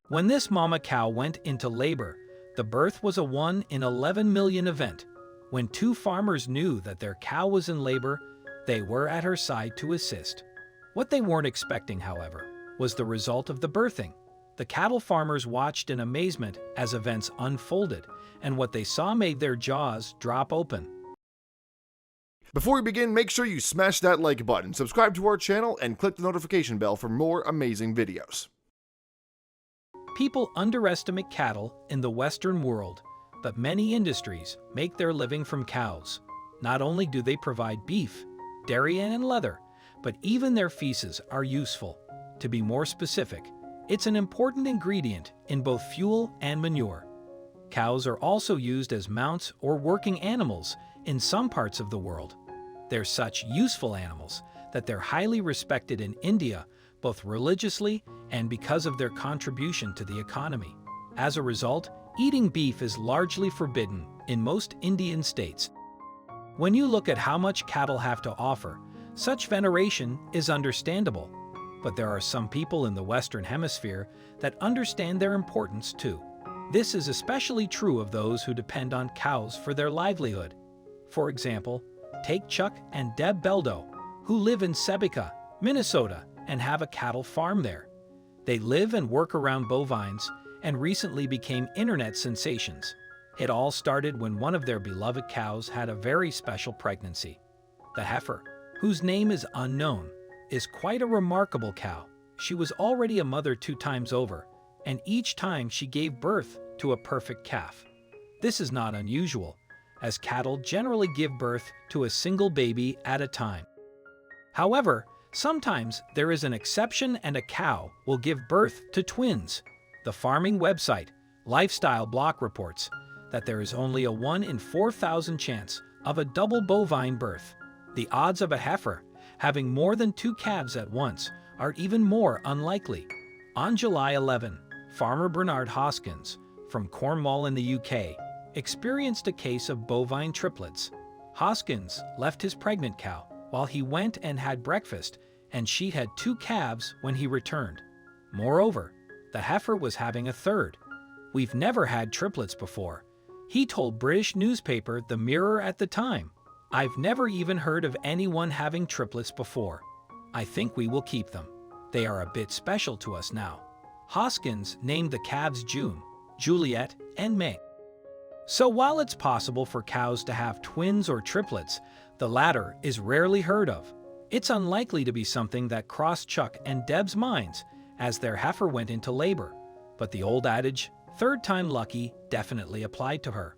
When this mama cow went into labor, the birth was a 1 in 11 million event. When two farmers knew that their cow was in labor, they were at her side to assist. What they weren't expecting, however, was the result of the birthing. The cattle farmers watched in amazement as events unfolded, and what they saw made their jaws drop open. Before we begin, make sure you smash that like button, subscribe to our channel, and click the notification bell for more amazing videos. People underestimate cattle in the Western world, but many industries make their living from cows. Not only do they provide beef, dairy, and leather, but even their feces are useful. To be more specific, it's an important ingredient in both fuel and manure. Cows are also used as mounts or working animals in some parts of the world. They're such useful animals that they're highly respected in India, both religiously and because of their contribution to the economy. As a result, eating beef is largely forbidden in most Indian states. When you look at how much cattle have to offer, such veneration is understandable. But there are some people in the Western Hemisphere that understand their importance too. This is especially true of those who depend on cows for their livelihood. For example, take Chuck and Deb Beldo, who live in Seneca, Minnesota, and have a cattle farm there. They live and work around bovines and recently became internet sensations. It all started when one of their beloved cows had a very special pregnancy. The heifer, whose name is unknown, is quite a remarkable cow. She was already a mother 2 times over, and each time she gave birth to a perfect calf. This is not unusual, as cattle generally give birth to a single baby at a time. However, sometimes there is an exception and a cow will give birth to twins. The farming website, Lifestyle Block, reports that there is only a 1 in 4,000 chance of a double bovine birth. The odds of a heifer having more than 2 calves at once are even more unlikely. On July 11, farmer Bernard Hoskins from Cornwall in the UK experienced a case of bovine triplets. Hoskins left his pregnant cow while he went and had breakfast, and she had 2 calves when he returned. Moreover, the heifer was having a third. "We've never had triplets before," he told British newspaper The Mirror at the time. "I've never even heard of anyone having triplets before. I think we will keep them. They are a bit special to us now." Hoskins named the calves June, Juliet, and May. So while it's possible for cows to have twins or triplets, the latter is rarely heard of. It's unlikely to be something that crossed Chuck and Deb's minds as their heifer went into labor, but the old adage, "third time lucky," definitely applied to her.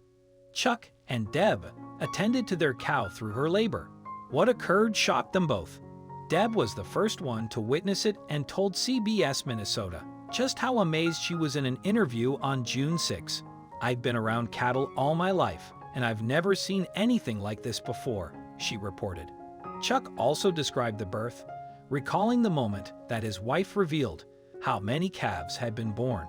Chuck and Deb attended to their cow through her labor. What occurred shocked them both. Deb was the first one to witness it and told CBS Minnesota just how amazed she was in an interview on June 6. "I've been around cattle all my life, and I've never seen anything like this before," she reported. Chuck also described the birth, recalling the moment that his wife revealed how many calves had been born.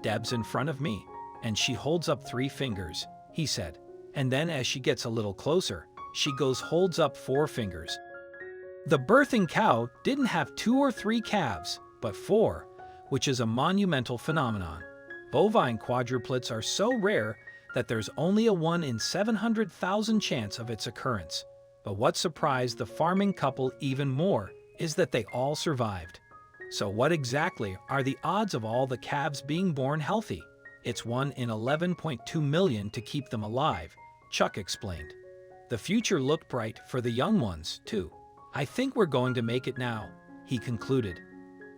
"Deb's in front of me, and she holds up 3 fingers, he said. And then as she gets a little closer, she holds up 4 fingers. The birthing cow didn't have 2 or 3 calves, but 4, which is a monumental phenomenon. Bovine quadruplets are so rare that there's only a 1 in 700,000 chance of its occurrence. But what surprised the farming couple even more is that they all survived. So what exactly are the odds of all the calves being born healthy? It's 1 in 11.2 million to keep them alive, Chuck explained. The future looked bright for the young ones, too. "I think we're going to make it now," he concluded.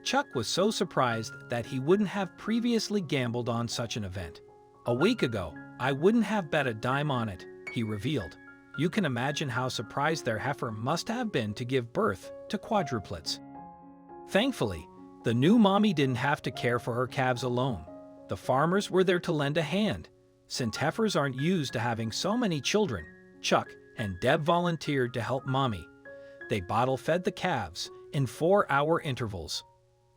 Chuck was so surprised that he wouldn't have previously gambled on such an event. "A week ago, I wouldn't have bet a dime on it," he revealed. You can imagine how surprised their heifer must have been to give birth to quadruplets. Thankfully, the new mommy didn't have to care for her calves alone. The farmers were there to lend a hand. Since heifers aren't used to having so many children, Chuck and Deb volunteered to help mommy. They bottle-fed the calves in 4-hour intervals.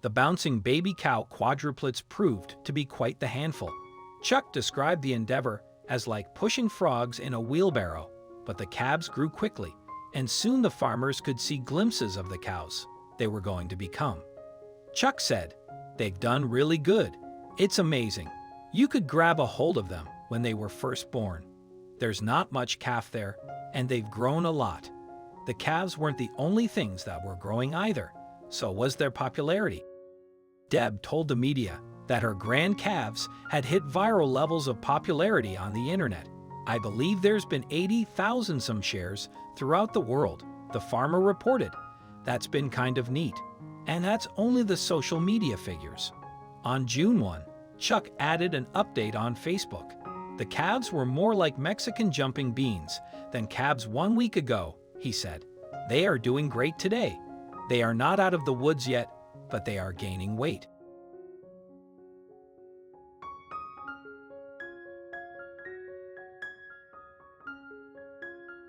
The bouncing baby cow quadruplets proved to be quite the handful. Chuck described the endeavor as like pushing frogs in a wheelbarrow, but the calves grew quickly, and soon the farmers could see glimpses of the cows they were going to become. Chuck said, "They've done really good. It's amazing. You could grab a hold of them when they were first born. There's not much calf there, and they've grown a lot. The calves weren't the only things that were growing either, so was their popularity. Deb told the media that her grand calves had hit viral levels of popularity on the internet. I believe there's been 80,000 some shares throughout the world, the farmer reported. That's been kind of neat. And that's only the social media figures. On June 1, Chuck added an update on Facebook. The calves were more like Mexican jumping beans than calves 1 week ago, he said. They are doing great today. They are not out of the woods yet, but they are gaining weight.